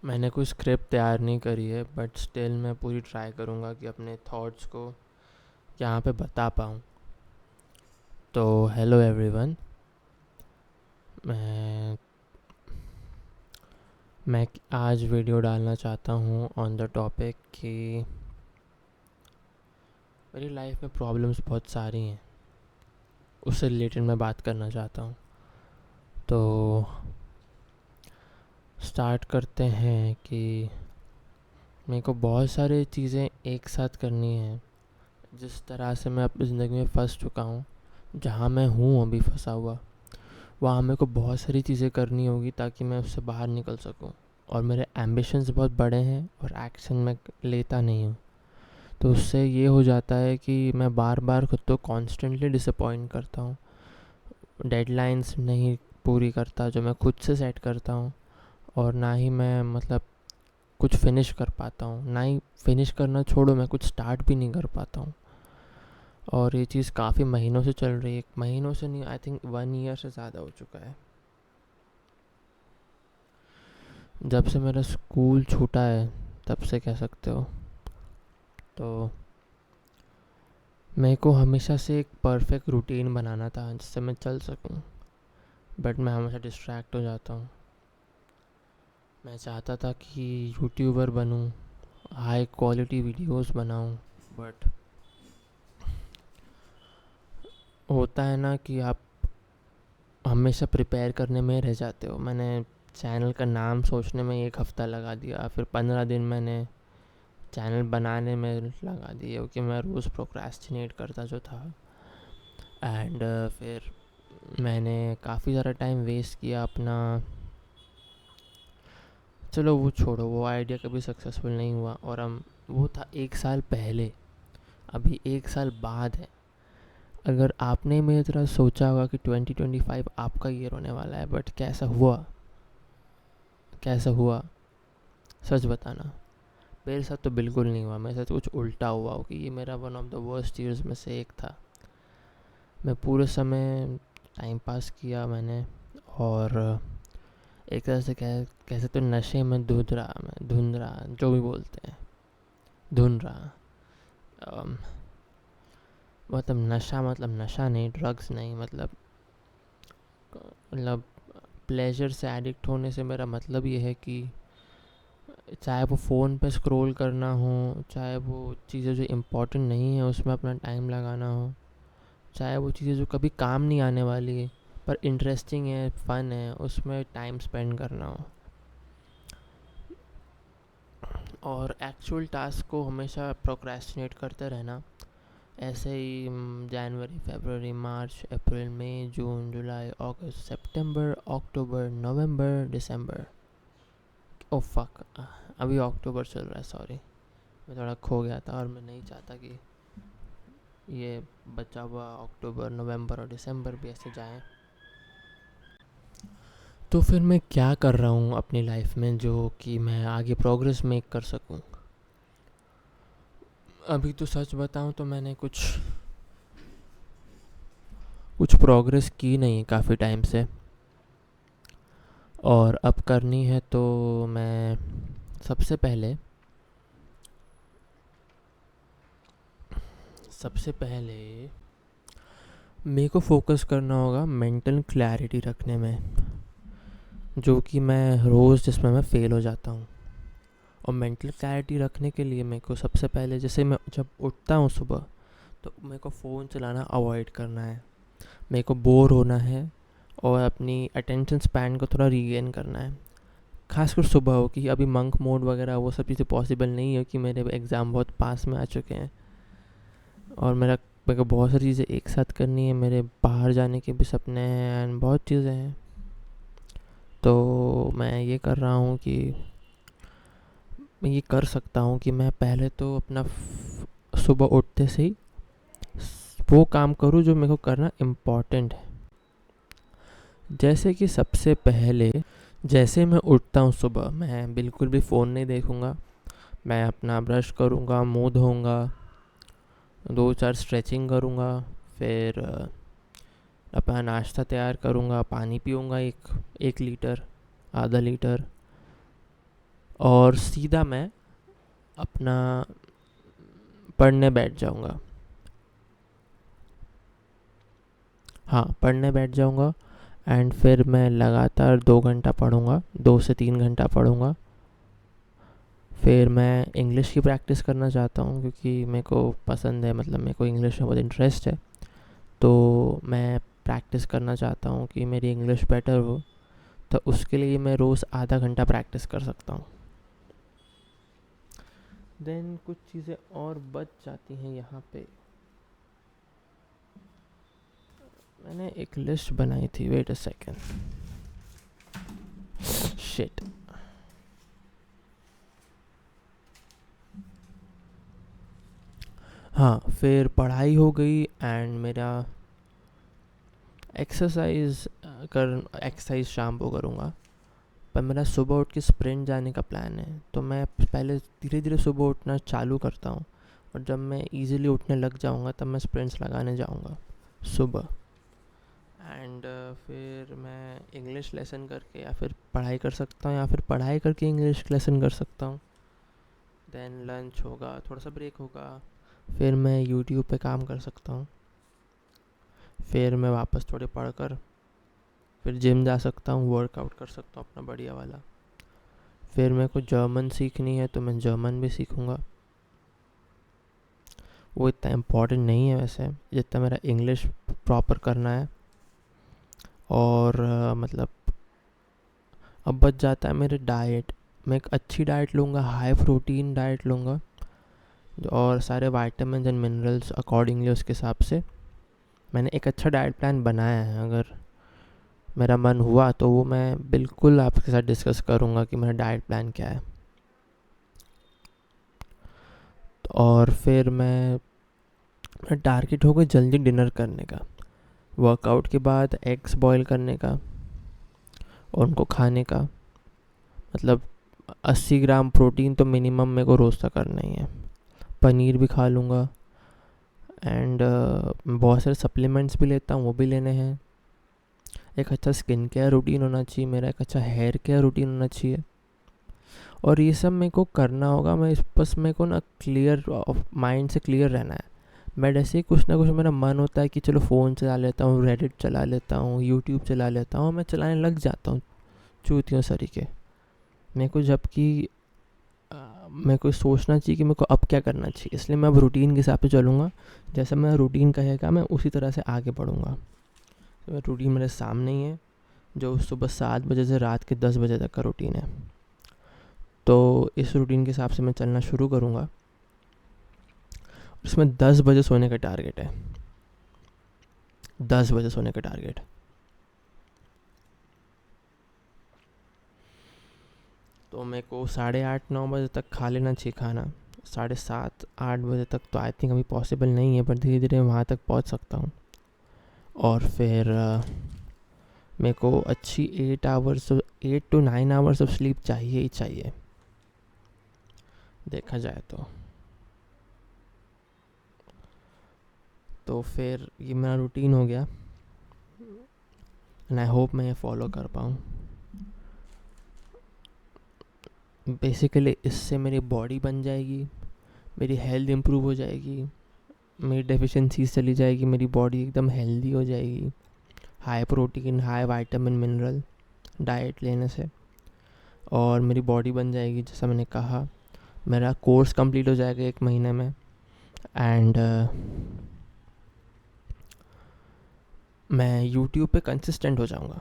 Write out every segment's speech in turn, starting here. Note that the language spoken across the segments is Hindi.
मैंने कोई स्क्रिप्ट तैयार नहीं करी है, बट स्टिल मैं पूरी ट्राई करूँगा कि अपने थॉट्स को यहाँ पे बता पाऊँ। तो हेलो एवरीवन। मैं मैं आज वीडियो डालना चाहता हूँ ऑन द टॉपिक कि मेरी लाइफ में प्रॉब्लम्स बहुत सारी हैं, उससे रिलेटेड मैं बात करना चाहता हूँ। तो स्टार्ट करते हैं कि मेरे को बहुत सारी चीज़ें एक साथ करनी है। जिस तरह से मैं अपनी ज़िंदगी में फंस चुका हूँ, जहाँ मैं हूँ अभी फंसा हुआ, वहाँ मेरे को बहुत सारी चीज़ें करनी होगी ताकि मैं उससे बाहर निकल सकूँ। और मेरे एम्बिशंस बहुत बड़े हैं और एक्शन मैं लेता नहीं हूँ। तो उससे ये हो जाता है कि मैं बार बार खुद को कॉन्स्टेंटली डिसअपॉइंट करता हूँ, डेडलाइंस नहीं पूरी करता जो मैं खुद से सेट करता हूँ, और ना ही मैं कुछ फिनिश कर पाता हूँ, ना ही फिनिश करना छोड़ो, मैं कुछ स्टार्ट भी नहीं कर पाता हूँ। और ये चीज़ काफ़ी महीनों से चल रही है, एक महीनों से नहीं, आई थिंक 1 ईयर से ज़्यादा हो चुका है। जब से मेरा स्कूल छूटा है तब से कह सकते हो। तो मेरे को हमेशा से एक परफेक्ट रूटीन बनाना था जिससे मैं चल सकूं, बट मैं हमेशा डिस्ट्रैक्ट हो जाता हूँ। मैं चाहता था कि यूट्यूबर बनूं, हाई क्वालिटी वीडियोस बनाऊं, बट होता है ना कि आप हमेशा प्रिपेयर करने में रह जाते हो। मैंने चैनल का नाम सोचने में 1 हफ़्ता लगा दिया, फिर 15 दिन मैंने चैनल बनाने में लगा दिए, क्योंकि मैं रोज़ प्रोक्रेस्टिनेट करता जो था। एंड फिर मैंने काफ़ी ज़्यादा टाइम वेस्ट किया अपना। चलो वो छोड़ो, वो आइडिया कभी सक्सेसफुल नहीं हुआ। और हम वो था 1 साल पहले, अभी 1 साल बाद है। अगर आपने मेरी तरह सोचा होगा कि 2025 आपका ईयर होने वाला है, बट कैसा हुआ, कैसा हुआ, सच बताना। मेरे साथ तो बिल्कुल नहीं हुआ, मेरे साथ कुछ उल्टा हुआ हो कि ये मेरा one of the worst years में से एक था। मैं पूरे समय टाइम पास किया मैंने, और एक तरह से कैसे तो नशे में धुंध रहा, जो भी बोलते हैं, धुन रहा। अम, नशा, नशा नहीं, ड्रग्स नहीं, मतलब प्लेजर से एडिक्ट होने से मेरा मतलब ये है कि चाहे वो फ़ोन पे स्क्रॉल करना हो, चाहे वो चीज़ें जो इम्पोर्टेंट नहीं है उसमें अपना टाइम लगाना हो, चाहे वो चीज़ें जो कभी काम नहीं आने वाली है पर इंटरेस्टिंग है, फ़न है, उसमें टाइम स्पेंड करना हो, और एक्चुअल टास्क को हमेशा प्रोक्रेस्टिनेट करते रहना। ऐसे ही जनवरी, फरवरी, मार्च, अप्रैल, मई, जून, जुलाई, अगस्त, सितंबर, अक्टूबर, नवंबर, दिसंबर। ओ फक, अभी अक्टूबर चल रहा है, सॉरी। मैं थोड़ा खो गया था और मैं नहीं चाहता कि ये बचा हुआ अक्टूबर, नवंबर और दिसंबर भी ऐसे जाएं। तो फिर मैं क्या कर रहा हूँ अपनी लाइफ में जो कि मैं आगे प्रोग्रेस मेक कर सकूँ। अभी तो सच बताऊँ तो मैंने कुछ कुछ प्रोग्रेस की नहीं काफ़ी टाइम से, और अब करनी है। तो मैं सबसे पहले सबसे पहले मेरे को फोकस करना होगा मेंटल क्लैरिटी रखने में, जो कि मैं रोज़ जिसमें मैं फ़ेल हो जाता हूँ। और मेंटल क्लैरिटी रखने के लिए मेरे को सबसे पहले, जैसे मैं जब उठता हूँ सुबह, तो मेरे को फ़ोन चलाना अवॉइड करना है। मेरे को बोर होना है और अपनी अटेंशन स्पैन को थोड़ा रीगेन करना है। खासकर सुबह हो कि अभी मंक मोड वगैरह वो सब चीज़ें पॉसिबल नहीं है कि मेरे एग्ज़ाम बहुत पास में आ चुके हैं, और मेरे को बहुत सारी चीज़ें एक साथ करनी है। मेरे बाहर जाने के भी सपने हैं एंड बहुत चीज़ें हैं। तो मैं ये कर रहा हूँ कि मैं ये कर सकता हूँ कि मैं पहले तो अपना सुबह उठते से ही वो काम करूँ जो मेरे को करना इम्पॉर्टेंट है। जैसे कि सबसे पहले, जैसे मैं उठता हूँ सुबह, मैं बिल्कुल भी फ़ोन नहीं देखूँगा। मैं अपना ब्रश करूँगा, मुंह धोऊँगा, 2-4 स्ट्रेचिंग करूँगा, फिर अपना नाश्ता तैयार करूँगा, पानी पीऊँगा 1 लीटर, आधा लीटर, और सीधा मैं अपना पढ़ने बैठ जाऊँगा। हाँ, पढ़ने बैठ जाऊँगा एंड फिर मैं लगातार 2 घंटा पढ़ूँगा, 2 से 3 घंटा पढ़ूँगा। फिर मैं इंग्लिश की प्रैक्टिस करना चाहता हूँ क्योंकि मेरे को पसंद है, मतलब मेरे को इंग्लिश में बहुत इंटरेस्ट है, तो मैं प्रैक्टिस करना चाहता हूँ कि मेरी इंग्लिश बेटर हो। तो उसके लिए मैं रोज़ आधा घंटा प्रैक्टिस कर सकता हूँ। देन कुछ चीज़ें और बच जाती हैं यहाँ पे। मैंने एक लिस्ट बनाई थी, वेट अ सेकेंड, शिट। हाँ, फिर पढ़ाई हो गई एंड मेरा एक्सरसाइज शाम को करूँगा। पर मेरा सुबह उठ के स्प्रिंट जाने का प्लान है, तो मैं पहले धीरे धीरे सुबह उठना चालू करता हूँ, और जब मैं इजीली उठने लग जाऊँगा तब मैं स्प्रिंट्स लगाने जाऊँगा सुबह। एंड फिर मैं इंग्लिश लेसन करके या फिर पढ़ाई कर सकता हूँ, या फिर पढ़ाई करके इंग्लिश लेसन कर सकता हूँ। देन लंच होगा, थोड़ा सा ब्रेक होगा, फिर मैं यूट्यूब पे काम कर सकता हूँ। फिर मैं वापस थोड़े पढ़ कर फिर जिम जा सकता हूँ, वर्कआउट कर सकता हूँ अपना बढ़िया वाला। फिर मेरे को जर्मन सीखनी है तो मैं जर्मन भी सीखूँगा। वो इतना इम्पोर्टेंट नहीं है वैसे जितना मेरा इंग्लिश प्रॉपर करना है। और मतलब अब बच जाता है मेरे डाइट। मैं एक अच्छी डाइट लूँगा, हाई प्रोटीन डाइट लूँगा, और सारे वाइटामिन एंड मिनरल्स अकॉर्डिंगली उसके हिसाब से मैंने एक अच्छा डाइट प्लान बनाया है। अगर मेरा मन हुआ तो वो मैं बिल्कुल आपके साथ डिस्कस करूँगा कि मेरा डाइट प्लान क्या है। और फिर मेरा टारगेट होगा जल्दी डिनर करने का, वर्कआउट के बाद एग्स बॉईल करने का और उनको खाने का। मतलब 80 ग्राम प्रोटीन तो मिनिमम मेरे को रोज़ तक करना ही है। पनीर भी खा लूँगा एंड बहुत सारे सप्लीमेंट्स भी लेता हूँ, वो भी लेने हैं। एक अच्छा स्किन केयर रूटीन होना चाहिए मेरा, एक अच्छा हेयर केयर रूटीन होना चाहिए, और ये सब मेरे को करना होगा। मैं बस मेरे को ना क्लियर माइंड से क्लियर रहना है। मैं जैसे ही कुछ ना कुछ मेरा मन होता है कि चलो फ़ोन चला लेता हूँ, रेडिट चला लेता हूँ, यूट्यूब चला लेता हूँ, मैं चलाने लग जाता हूँ चूतियों सरीके। मेरे को जबकि मेरे को सोचना चाहिए कि मेरे को अब क्या करना चाहिए, इसलिए मैं अब रूटीन के हिसाब से चलूँगा। जैसा मेरा रूटीन कहेगा मैं उसी तरह से आगे बढ़ूँगा। तो रूटीन मेरे सामने ही है, जो सुबह 7 बजे से रात के 10 बजे तक का रूटीन है। तो इस रूटीन के हिसाब से मैं चलना शुरू करूँगा। इसमें 10 बजे सोने का टारगेट है, 10 बजे सोने का टारगेट। तो मेरे को 8:30-9 बजे तक खा लेना चाहिए खाना। 7:30-8 बजे तक तो आई थिंक अभी पॉसिबल नहीं है, पर धीरे धीरे वहाँ तक पहुँच सकता हूँ। और फिर मेरे को अच्छी 8 to 9 आवर्स ऑफ स्लीप चाहिए ही चाहिए, देखा जाए तो फिर ये मेरा रूटीन हो गया एंड आई होप मैं ये फॉलो कर पाऊँ। बेसिकली इससे मेरी बॉडी बन जाएगी, मेरी हेल्थ इम्प्रूव हो जाएगी, मेरी डेफिशिएंसीज चली जाएगी, मेरी बॉडी एकदम हेल्दी हो जाएगी high protein high vitamin mineral diet लेने से। और मेरी बॉडी बन जाएगी, जैसा मैंने कहा। मेरा कोर्स कंप्लीट हो जाएगा 1 महीने में एंड मैं यूट्यूब पे कंसिस्टेंट हो जाऊँगा।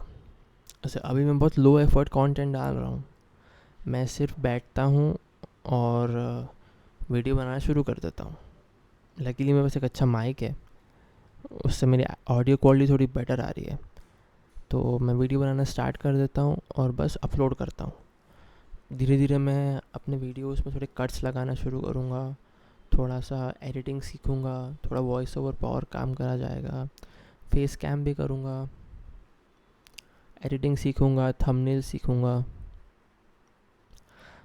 जैसे अभी मैं बहुत लो एफर्ट कंटेंट डाल रहा हूँ, मैं सिर्फ बैठता हूँ और वीडियो बनाना शुरू कर देता हूँ। लकीली मेरे पास एक अच्छा माइक है, उससे मेरी ऑडियो क्वालिटी थोड़ी बेटर आ रही है। तो मैं वीडियो बनाना स्टार्ट कर देता हूँ और बस अपलोड करता हूँ। धीरे धीरे मैं अपने वीडियोस में थोड़े कट्स लगाना शुरू करूँगा, थोड़ा सा एडिटिंग सीखूँगा, थोड़ा वॉइस ओवर पर काम करा जाएगा, फेस कैम भी करूँगा, एडिटिंग सीखूँगा, थंबनेल सीखूँगा।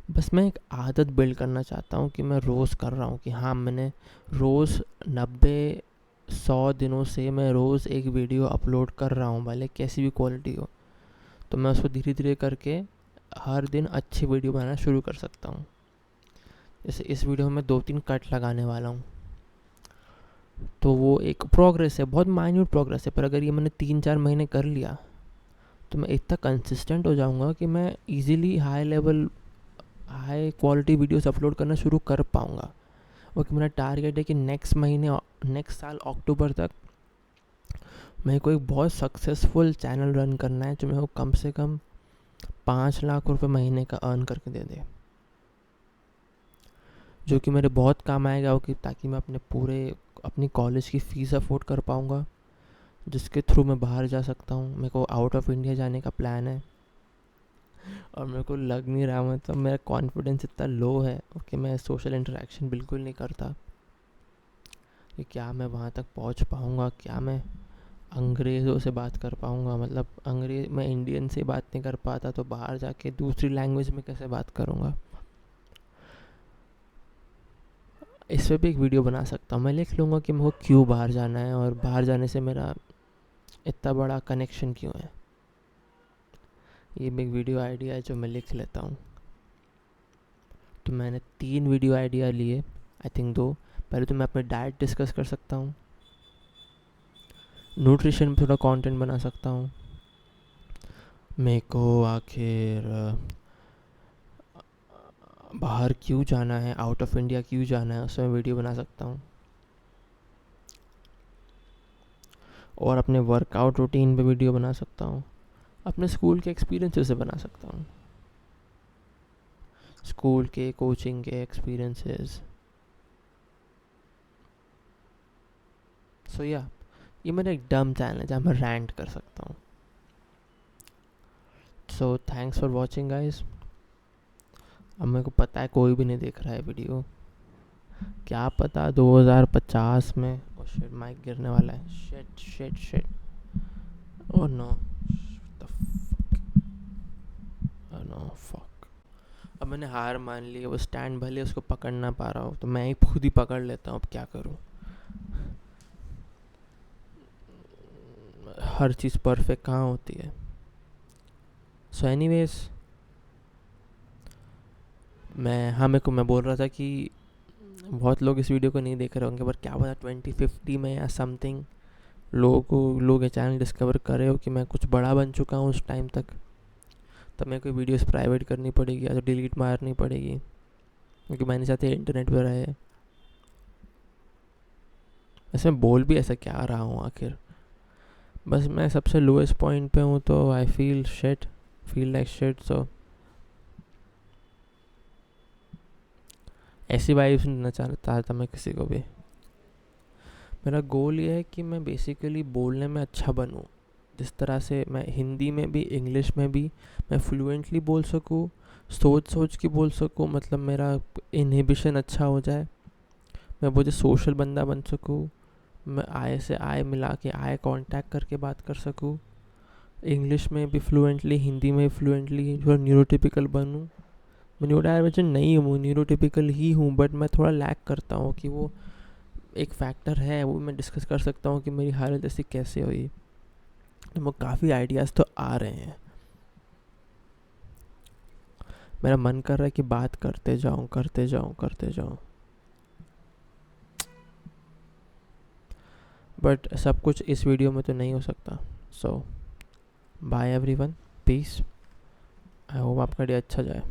बस मैं एक आदत बिल्ड करना चाहता हूँ कि मैं रोज़ कर रहा हूँ, कि हाँ मैंने रोज़ 90-100 दिनों से मैं रोज़ एक वीडियो अपलोड कर रहा हूँ, भले कैसी भी क्वालिटी हो। तो मैं उसको धीरे धीरे करके हर दिन अच्छी वीडियो बनाना शुरू कर सकता हूँ। जैसे इस वीडियो में 2-3 कट लगाने वाला हूँ, तो वो एक प्रोग्रेस है, बहुत माइन्यूट प्रोग्रेस है, पर अगर ये मैंने 3-4 महीने कर लिया तो मैं इतना कंसिस्टेंट हो जाऊँगा कि मैं easily high quality videos upload करना शुरू कर पाऊँगा। और कि मेरा टारगेट है कि नेक्स्ट साल अक्टूबर तक मेरे को एक बहुत सक्सेसफुल चैनल रन करना है, जो मेरे को कम से कम 5 लाख रुपए महीने का अर्न करके दे दे, जो कि मेरे बहुत काम आएगा, कि ताकि मैं अपनी कॉलेज की फ़ीस अफोर्ड कर पाऊँगा, जिसके थ्रू मैं बाहर जा सकता हूँ। मेरे को आउट ऑफ इंडिया जाने का प्लान है, और मेरे को लग नहीं रहा, मतलब मेरा कॉन्फिडेंस इतना लो है कि मैं सोशल इंटरेक्शन बिल्कुल नहीं करता, कि क्या मैं वहाँ तक पहुँच पाऊँगा, क्या मैं अंग्रेज़ों से बात कर पाऊँगा। मतलब मैं इंडियन से बात नहीं कर पाता, तो बाहर जाके दूसरी लैंग्वेज में कैसे बात करूँगा। इस पर भी एक वीडियो बना सकता हूँ। मैं लिख लूँगा कि मेरे को क्यों बाहर जाना है, और बाहर जाने से मेरा इतना बड़ा कनेक्शन क्यों है। ये भी एक वीडियो आइडिया है जो मैं लिख लेता हूँ। तो मैंने 3 वीडियो आइडिया लिए, आई थिंक 2। पहले तो मैं अपने डाइट डिस्कस कर सकता हूँ, न्यूट्रिशन में थोड़ा कंटेंट बना सकता हूँ, मेरे को आखिर बाहर क्यों जाना है, आउट ऑफ इंडिया क्यों जाना है, उसमें वीडियो बना सकता हूँ, और अपने वर्कआउट रूटीन पे वीडियो बना सकता हूँ, अपने स्कूल के एक्सपीरियंसेस से बना सकता हूँ, स्कूल के कोचिंग के एक्सपीरियंसेस। सो या ये मेरा एक डम चैनल है जहाँ मैं रैंट कर सकता हूँ। So thanks for watching guys. अब मेरे को पता है कोई भी नहीं देख रहा है वीडियो, क्या पता 2050 में शिट माइक गिरने वाला है, shit oh no, no fuck. अब मैंने हार मान ली है, वो स्टैंड भले उसको पकड़ ना पा रहा हो, तो मैं ही खुद ही पकड़ लेता हूँ, अब क्या करूँ। हर चीज़ परफेक्ट कहाँ होती है। सो एनीवेज, मैं बोल रहा था कि बहुत लोग इस वीडियो को नहीं देख रहे होंगे, पर क्या पता 2050 में या समथिंग लोग ये चैनल डिस्कवर करे हो कि मैं कुछ बड़ा बन चुका हूँ उस टाइम तक। तब मेरे को वीडियोस प्राइवेट करनी पड़ेगी या तो डिलीट मारनी पड़ेगी, क्योंकि मैं नहीं चाहती इंटरनेट पर रहे। वैसे मैं बोल भी ऐसा क्या रहा हूँ आखिर, बस मैं सबसे लोएस्ट पॉइंट पे हूँ, तो आई फील लाइक शिट। सो ऐसी वाइब्स नहीं चाहता था मैं किसी को भी। मेरा गोल ये है कि मैं बेसिकली बोलने में अच्छा बनूँ, जिस तरह से मैं हिंदी में भी इंग्लिश में भी मैं फ्लुएंटली बोल सकूँ, सोच के बोल सकूँ, मतलब मेरा इनहिबिशन अच्छा हो जाए, मैं बहुत सोशल बंदा बन सकूँ, मैं आय से आय मिला के आई कांटेक्ट करके बात कर सकूँ, इंग्लिश में भी फ्लुएंटली, हिंदी में फ्लुएंटली, जो न्यूरोटिपिकल बनूँ। मैं न्यूरोडाइवर्जेंट नहीं हूँ, न्यूरोटिपिकल ही हूँ, बट मैं थोड़ा लैक करता हूँ, कि वो एक फैक्टर है, वो मैं डिस्कस कर सकता हूँ कि मेरी हालत ऐसी कैसे हुई। तो वो काफ़ी आइडियाज़ तो आ रहे हैं, मेरा मन कर रहा है कि बात करते जाऊँ, बट सब कुछ इस वीडियो में तो नहीं हो सकता। So bye everyone, peace. I hope आपका डे अच्छा जाए।